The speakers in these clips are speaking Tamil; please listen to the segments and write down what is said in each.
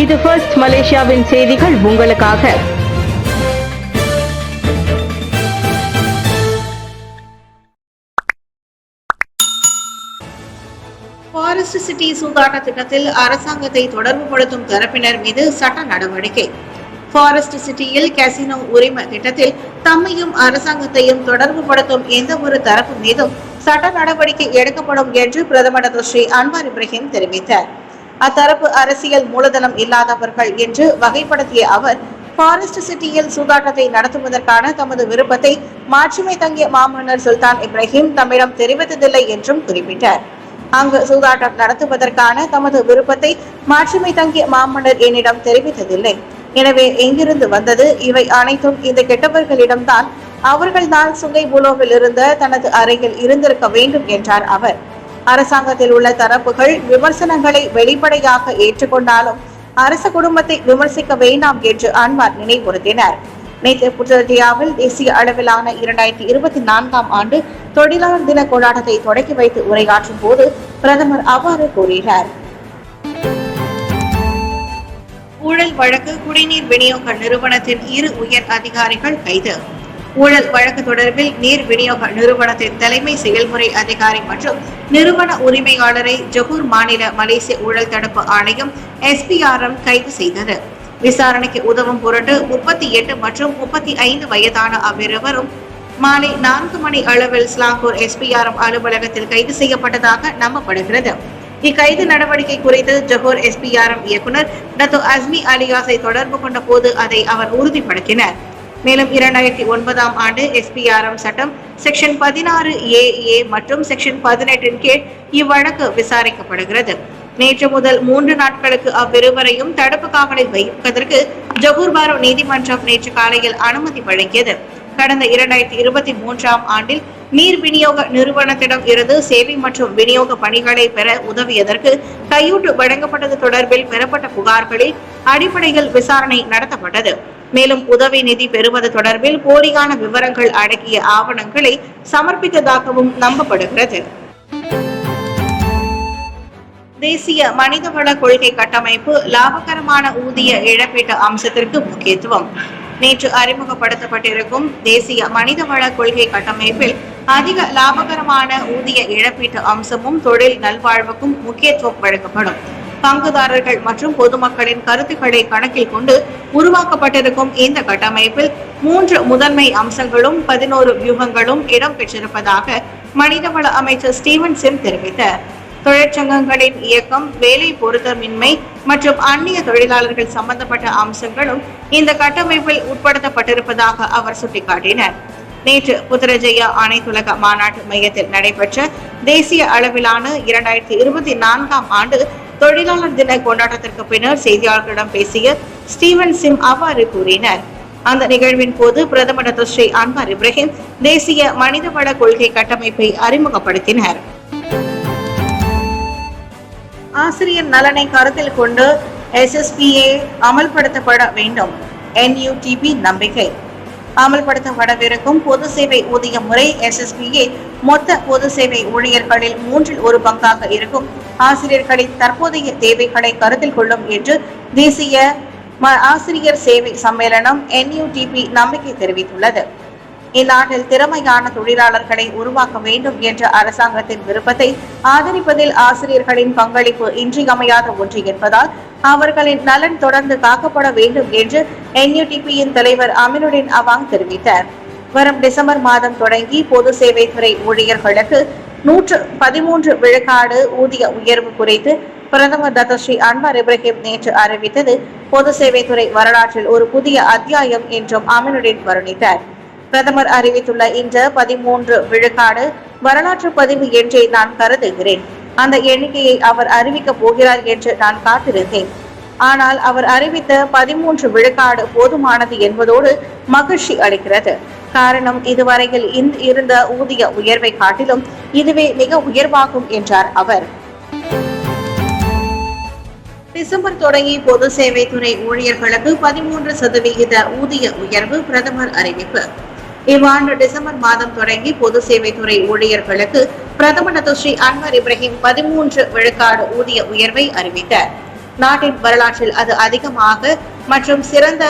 இது ஃபர்ஸ்ட் மலேசியாவின் செய்திகள் உங்களுக்காக. ஃபாரஸ்ட் சிட்டி சூதாட்ட திட்டத்தில் அரசாங்கத்தை தொடர்புபடுத்தும் தரப்பினர் மீது சட்ட நடவடிக்கை. ஃபாரஸ்ட் சிட்டியில் கேசினோ உரிம திட்டத்தில் தம்மையும் அரசாங்கத்தையும் தொடர்புபடுத்தும் எந்த ஒரு தரப்பு மீதும் சட்ட நடவடிக்கை எடுக்கப்படும் என்று பிரதமர் ஸ்ரீ அன்வார் இப்ராஹிம் தெரிவித்தார். அத்தரப்பு அரசியல் மூலதனம் இல்லாதவர்கள் என்று வகைப்படுத்திய அவர், ஃபாரஸ்ட் சிட்டியில் சூதாட்டத்தை நடத்துவதற்கான தமது விருப்பத்தை மாட்சிமை தங்கிய மாமன்னர் சுல்தான் இப்ராஹிம் தம்மிடம் தெரிவித்ததில்லை என்றும் குறிப்பிட்டார். அங்கு சூதாட்டம் நடத்துவதற்கான தமது விருப்பத்தை மாட்சிமை தங்கிய மாமன்னர் என்னிடம் தெரிவித்ததில்லை. எனவே எங்கிருந்து வந்தது? இவை அனைத்தும் இந்த கெட்டவர்களிடம்தான். அவர்கள்தான் சுங்கை புலோவில் இருந்த தனது அறையில் இருந்திருக்க வேண்டும் என்றார் அவர். அரசாங்கத்தில் உள்ள தரப்புகள் விமர்சனங்களை வெளிப்படையாக ஏற்றுக்கொண்டாலும் அரச குடும்பத்தை விமர்சிக்க வேண்டாம் என்று அன்வார் நினைவுறுத்தினார். நேற்று புத்தரஜியாவில் தேசிய அளவிலான 2024ஆம் ஆண்டு தொழிலாளர் தின கொண்டாட்டத்தை தொடக்கி வைத்து உரையாற்றும் போது பிரதமர் அவ்வாறு கூறினார். ஊழல் வழக்கு குடிநீர் விநியோக நிறுவனத்தின் 2 உயர் அதிகாரிகள் கைது. ஊழல் வழக்கு தொடர்பில் நீர் விநியோக நிறுவனத்தின் தலைமை செயல்முறை அதிகாரி மற்றும் நிறுவன உரிமையாளரை ஜொகூர் மாநில மலேசிய ஊழல் தடுப்பு ஆணையம் SPRM கைது செய்தது. விசாரணைக்கு உதவும் பொருட்டு 38 மற்றும் 35 வயதான அவ்விருவரும் மாலை 4 மணி அளவில் ஸ்லாங்கூர் SPRM அலுவலகத்தில் கைது செய்யப்பட்டதாக நம்பப்படுகிறது. இக்கைது நடவடிக்கை குறித்து ஜொகூர் SPRM இயக்குனர் டத்தோ அஸ்மி அலியாஸை தொடர்பு கொண்ட போது அதை அவர் உறுதிப்படுத்தினார். மேலும் 2009ஆம் ஆண்டு SPRM சட்டம் செக்ஷன் 16AA மற்றும் செக்ஷன் 18 கீழ் இவ்வழக்கு விசாரிக்கப்படுகிறது. நேற்று முதல் 3 நாட்களுக்கு அவ்விருவரையும் தடுப்பு காவலில் வைப்பதற்கு ஜொகூர் பாரோ நீதிமன்றம் நேற்று காலையில் அனுமதி வழங்கியது. கடந்த 2023ஆம் ஆண்டில் நீர் விநியோக நிறுவனத்திடம் இருந்து சேவை மற்றும் விநியோக பணிகளை பெற உதவியதற்கு கையூட்டு வழங்கப்பட்டது தொடர்பில் பெறப்பட்ட புகார்களில் அடிப்படையில் விசாரணை நடத்தப்பட்டது. மேலும் உதவி நிதி பெறுவது தொடர்பில் போலியான விவரங்கள் அடங்கிய ஆவணங்களை சமர்ப்பித்ததாகவும் நம்பப்படுகிறது. தேசிய மனிதவள கொள்கை கட்டமைப்பு லாபகரமான ஊதிய இழப்பீட்டு அம்சத்திற்கு முக்கியத்துவம். நேற்று அறிமுகப்படுத்தப்பட்டிருக்கும் தேசிய மனிதவள கொள்கை கட்டமைப்பில் அதிக லாபகரமான ஊதிய இழப்பீட்டு அம்சமும் தொழில் நல்வாழ்வுக்கும் முக்கியத்துவம் வழங்கப்படும். பங்குதாரர்கள் மற்றும் பொதுமக்களின் கருத்துக்களை கணக்கில் கொண்டு உருவாக்கப்பட்டிருக்கும் இந்த கட்டமைப்பில் 3 முதன்மை அம்சங்களும் 11 வியூகங்களும் இடம்பெற்றிருப்பதாக மனிதவள அமைச்சர் ஸ்டீவன் சிம் தெரிவித்தார். தொழிற்சங்கங்களின் இயக்கம், வேலை பொருத்தமின்மை மற்றும் அந்நிய தொழிலாளர்கள் சம்பந்தப்பட்ட அம்சங்களும் இந்த கட்டமைப்பில் உட்படுத்தப்பட்டிருப்பதாக அவர் சுட்டிக்காட்டினார். நேற்று புத்ரஜயா அனைத்துலக மாநாட்டு மையத்தில் நடைபெற்ற தேசிய அளவிலான 2024ஆம் ஆண்டு தொழிலாளர் தின கொண்டாட்டத்திற்கு பின்னர் செய்தியாளர்களிடம் பேசிய ஸ்டீவன் சிம் அவ்வாறு கூறினார். அந்த நிகழ்வின் போது பிரதமர் ஸ்ரீ அன்வார் இப்ராஹிம் தேசிய மனிதவள கொள்கை கட்டமைப்பை அறிமுகப்படுத்தினார். ஆசிரியர் நலனை கருத்தில் கொண்டு SSPA அமல்படுத்தப்பட வேண்டும். NUTP நம்பிக்கை. அமல்படுத்தப்படவிருக்கும் பொது சேவை ஊதிய முறை SSPA மொத்த பொது சேவை ஊழியர்களில் 1/3 பங்காக இருக்கும் ஆசிரியர்களின் தற்போதைய தேவைகளை கருத்தில் கொள்ளும் என்று தேசிய ஆசிரியர் சேவை சம்மேளனம் NUTP நம்பிக்கை தெரிவித்துள்ளது. இந்நாட்டில் திறமையான தொழிலாளர்களை உருவாக்க வேண்டும் என்ற அரசாங்கத்தின் விருப்பத்தை ஆதரிப்பதில் ஆசிரியர்களின் பங்களிப்பு இன்றியமையாத ஒன்று என்பதால் அவர்களின் நலன் தொடர்ந்து காக்கப்பட வேண்டும் என்று NUTP-யின் தலைவர் அமினுடின் அவாங் தெரிவித்தார். வரும் டிசம்பர் மாதம் தொடங்கி பொது சேவை துறை ஊழியர்களுக்கு 113 விழுக்காடு ஊதிய உயர்வு குறித்து பிரதமர் ஸ்ரீ அன்வார் இப்ராஹிம் நேற்று அறிவித்தது பொது சேவை துறை வரலாற்றில் ஒரு புதிய அத்தியாயம் என்றும் அமினுடின் வருணித்தார். பிரதமர் அறிவித்துள்ள இந்த 13 விழுக்காடு வரலாற்று பதிவு என்றே நான் கருதுகிறேன். அந்த எண்ணிக்கையை அவர் அறிவிக்க போகிறார் என்று நான் காத்திருந்தேன். ஆனால் அவர் அறிவித்த 13 விழுக்காடு போதுமானது என்பதோடு மகிழ்ச்சி அளிக்கிறது. காரணம், இதுவரையில் இருந்த ஊதிய உயர்வை காட்டிலும் இதுவே மிக உயர்வாகும் என்றார் அவர். டிசம்பர் தொடங்கி பொது சேவை துறை ஊழியர்களுக்கு 13% ஊதிய உயர்வு பிரதமர் அறிவிப்பு. இவ்வாண்டு டிசம்பர் மாதம் தொடங்கி பொது சேவை துறை ஊழியர்களுக்கு பிரதமர் ஸ்ரீ அன்வார் இப்ராஹிம் 13 விழுக்காடு ஊதிய உயர்வை அறிவித்தார். நாட்டின் வரலாற்றில் அது அதிகமாக மற்றும் சிறந்த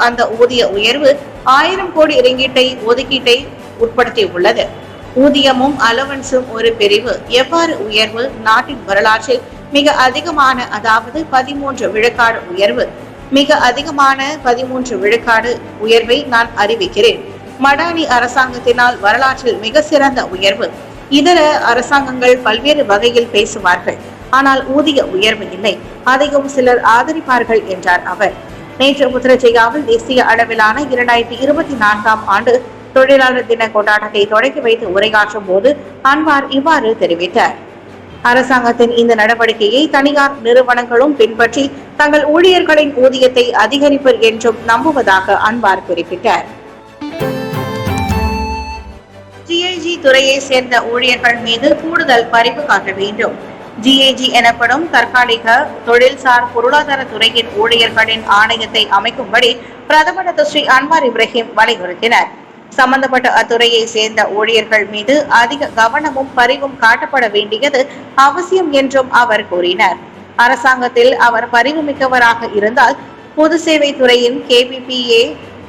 அந்த ஊதிய உயர்வு 1000 கோடி ரிங்கிட்டை ஒதுக்கீட்டை உட்படுத்தியுள்ளது. ஊதியமும் அலவன்ஸும் ஒரு பிரிவு எவ்வாறு உயர்வு நாட்டின் வரலாற்றில் மிக அதிகமான, அதாவது 13 விழுக்காடு உயர்வு, மிக அதிகமான 13 விழுக்காடு உயர்வை நான் அறிவிக்கிறேன். மடானி அரசாங்கத்தினால் வரலாற்றில் மிக சிறந்த உயர்வு. இதர அரசாங்கங்கள் பல்வேறு வகையில் பேசுவார்கள், ஆனால் ஊதிய உயர்வு இல்லை. அதையும் சிலர் ஆதரிப்பார்கள் என்றார் அவர். நேற்று புத்ரஜயாவில் தேசிய அளவிலான 2024ஆம் ஆண்டு தொழிலாளர் தின கொண்டாட்டத்தை தொடங்கி வைத்து உரையாற்றும் போது அன்வார் இவ்வாறு தெரிவித்தார். அரசாங்கத்தின் இந்த நடவடிக்கையை தனியார் நிறுவனங்களும் பின்பற்றி தங்கள் ஊழியர்களின் ஊதியத்தை அதிகரிப்பர் என்றும் நம்புவதாக அன்வார் குறிப்பிட்டார். GIG துறையை சேர்ந்த ஊழியர்கள் மீது கூடுதல் பரிவு காட்ட வேண்டும். GIG எனப்படும் தற்காலிக தொழில்சார் பொருளாதார துறையின் ஊழியர்களின் ஆணையத்தை அமைக்கும்படி பிரதமர் ஸ்ரீ அன்வார் இப்ராஹிம் வலியுறுத்தினார். சம்பந்தப்பட்ட அத்துறையை சேர்ந்த ஊழியர்கள் மீது அதிக கவனமும் பரிவும் காட்டப்பட வேண்டியது அவசியம் என்றும் அவர் கூறினார். அரசாங்கத்தில் அவர் பரிவு மிக்கவராக இருந்தால் பொது சேவை துறையின் KBPA,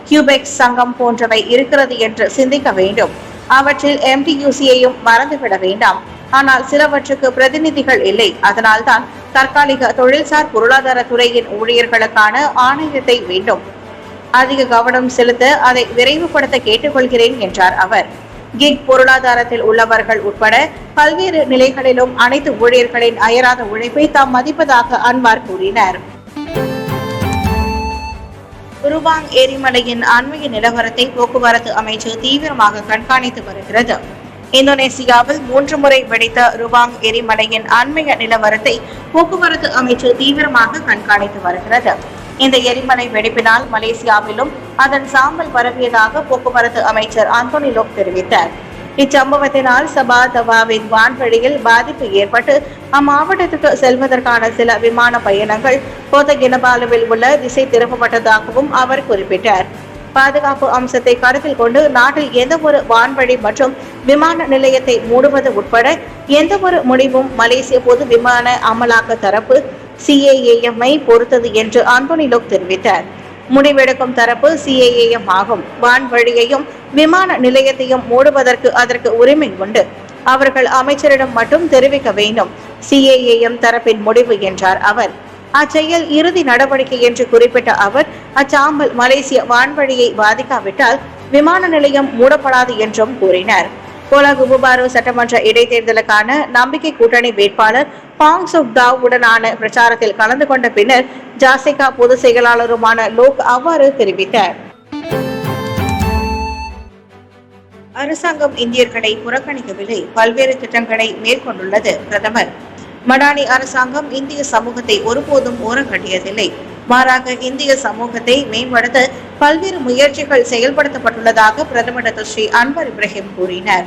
கியூபெக்ஸ் சங்கம் போன்றவை இருக்கிறது என்று சிந்திக்க வேண்டும். அவற்றில் MTUCயையும் மறந்துவிட வேண்டாம். ஆனால் சிலவற்றுக்கு பிரதிநிதிகள் இல்லை. அதனால்தான் தற்காலிக தொழில்சார் பொருளாதார துறையின் ஊழியர்களுக்கான ஆணையத்தை வேண்டும். அதிக கவனம் செலுத்த அதை விரைவுபடுத்த கேட்டுக்கொள்கிறேன் என்றார் அவர். கிக் பொருளாதாரத்தில் உள்ளவர்கள் உட்பட பல்வேறு நிலைகளிலும் அனைத்து ஊழியர்களின் அயராத உழைப்பை தாம் மதிப்பதாக அன்வார் கூறினார். ருவாங் எரிமலையின் அண்மைய நிலவரத்தை போக்குவரத்து அமைச்சு தீவிரமாக கண்காணித்து வருகிறது. இந்தோனேசியாவில் 3 முறை வெடித்த ருவாங் எரிமலையின் அண்மைய நிலவரத்தை போக்குவரத்து அமைச்சு தீவிரமாக கண்காணித்து வருகிறது. இந்த எரிமலை வெடிப்பினால் மலேசியாவிலும் அதன் சாம்பல் பரவியதாக போக்குவரத்து அமைச்சர் அந்தோனி லோக் தெரிவித்தார். இச்சம்பவத்தினால் சபா தவாவின் வான்வழியில் பாதிப்பு ஏற்பட்டு அம்மாவட்டத்துக்கு செல்வதற்கான சில விமான பயணங்கள் கோத்தகினபாலுவில் உள்ள திசை திருப்பப்பட்டதாகவும் அவர் குறிப்பிட்டார். பாதுகாப்பு அம்சத்தை கருத்தில் கொண்டு நாட்டில் எந்த ஒரு வான்வழி மற்றும் விமான நிலையத்தை மூடுவது உட்பட எந்த ஒரு முடிவும் மலேசிய பொது விமான அமலாக்க தரப்பு CAAM-ஐ பொறுத்தது என்று அந்தோனி லோக் தெரிவித்தார். முடிவெடுக்கும் தரப்பு CAAM ஆகும். வான்வழியையும் விமான நிலையத்தையும் மூடுவதற்கு அதற்கு உரிமை உண்டு. அவர்கள் அமைச்சரிடம் மட்டும் தெரிவிக்க வேண்டும். CAAM தரப்பின் முடிவு என்றார் அவர். அச்செயல் இறுதி நடவடிக்கை என்று குறிப்பிட்ட அவர், அச்சாம்பல் மலேசிய வான்வழியை பாதிக்காவிட்டால் விமான நிலையம் மூடப்படாது என்றும் கூறினார். கோலாகுபாரு சட்டமன்ற இடைத்தேர்தலுக்கான நம்பிக்கை கூட்டணி வேட்பாளர் பாங் சுக்தாவ் உடனான பிரச்சாரத்தில் கலந்து கொண்ட பின்னர் ஜாசிகா பொதுச் செயலாளருமான லோக் அவ்வாறு தெரிவித்தார். அரசாங்கம் இந்தியர்களை புறக்கணிக்கவில்லை, பல்வேறு திட்டங்களை மேற்கொண்டுள்ளது பிரதமர். மடானி அரசாங்கம் இந்திய சமூகத்தை ஒருபோதும் ஓரங்கட்டியதில்லை. மாறாக இந்திய சமூகத்தை மேம்படுத்த பல்வேறு முயற்சிகள் செயல்படுத்தப்பட்டுள்ளதாக பிரதமர் ஸ்ரீ அன்வார் இப்ராஹிம் கூறினார்.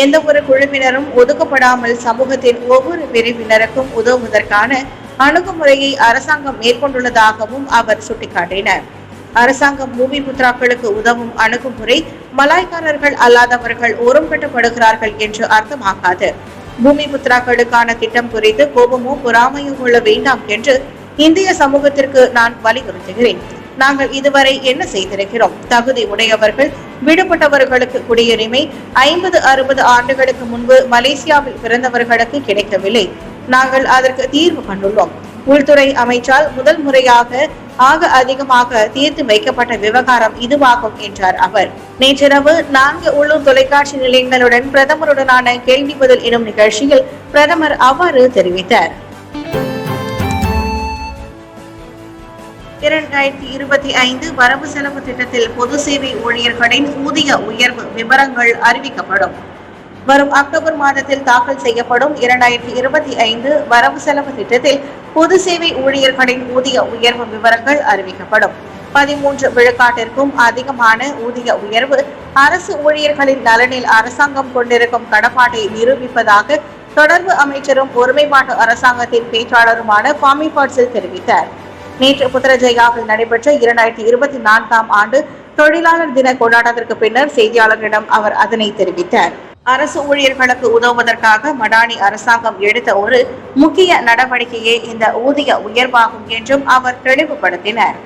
எந்த ஒரு குழுவினரும் ஒதுக்கப்படாமல் சமூகத்தின் ஒவ்வொரு பிரிவினருக்கும் உதவுவதற்கான அணுகுமுறையை அரசாங்கம் மேற்கொண்டுள்ளதாகவும் அவர் சுட்டிக்காட்டினார். அரசாங்கம் பூமி புத்ராக்களுக்கு உதவும் அணுகுமுறை மலாய்க்காரர்கள் அல்லாதவர்கள் ஓரங்கட்டப்படுகிறார்கள் என்று அர்த்தமாகாது. பூமி புத்ராக்களுக்கான திட்டம் குறித்து கோபமோ பொறாமையோ கொள்ள வேண்டாம் என்று இந்திய சமூகத்திற்கு நான் வலியுறுத்துகிறேன். நாங்கள் இதுவரை என்ன செய்திருக்கிறோம்? தகுதி உடையவர்கள், விடுபட்டவர்களுக்கு குடியுரிமை 50-60 ஆண்டுகளுக்கு முன்பு மலேசியாவில் பிறந்தவர்களுக்கு கிடைக்கவில்லை. நாங்கள் அதற்கு தீர்வு கண்டுள்ளோம். உள்துறை அமைச்சால் முதல் முறையாக ஆக அதிகமாக தீர்த்து வைக்கப்பட்ட விவகாரம் இதுவாகும் என்றார் அவர். நேற்றிரவு 4 உள்ளூர் தொலைக்காட்சி நிலையங்களுடன் பிரதமருடனான கேள்வி பதில் எனும் நிகழ்ச்சியில் பிரதமர் அவ்வாறு தெரிவித்தார். 2025 வரவு செலவு திட்டத்தில் பொது சேவை ஊழியர்களின் ஊதிய உயர்வு விவரங்கள் அறிவிக்கப்படும். வரும் அக்டோபர் மாதத்தில் தாக்கல் செய்யப்படும் 2025 வரவு செலவு திட்டத்தில் பொது சேவை ஊழியர்களின் ஊதிய உயர்வு விவரங்கள் அறிவிக்கப்படும். 13 விழுக்காட்டிற்கும் அதிகமான ஊதிய உயர்வு அரசு ஊழியர்களின் நலனில் அரசாங்கம் கொண்டிருக்கும் கடப்பாட்டை நிரூபிப்பதாக தொடர்பு அமைச்சரும் ஒருமைப்பாட்டு அரசாங்கத்தின் பேச்சாளருமான ஃபாமி ஃபாட்சில் தெரிவித்தார். நேற்று புத்ரஜயாவில் நடைபெற்ற 2024ஆம் ஆண்டு தொழிலாளர் தின கொண்டாட்டத்திற்கு பின்னர் செய்தியாளர்களிடம் அவர் அதனை தெரிவித்தார். அரசு ஊழியர்களுக்கு உதவுவதற்காக மடானி அரசாங்கம் எடுத்த ஒரு முக்கிய நடவடிக்கையே இந்த ஊதிய உயர்வாகும் என்றும் அவர் தெளிவுபடுத்தினார்.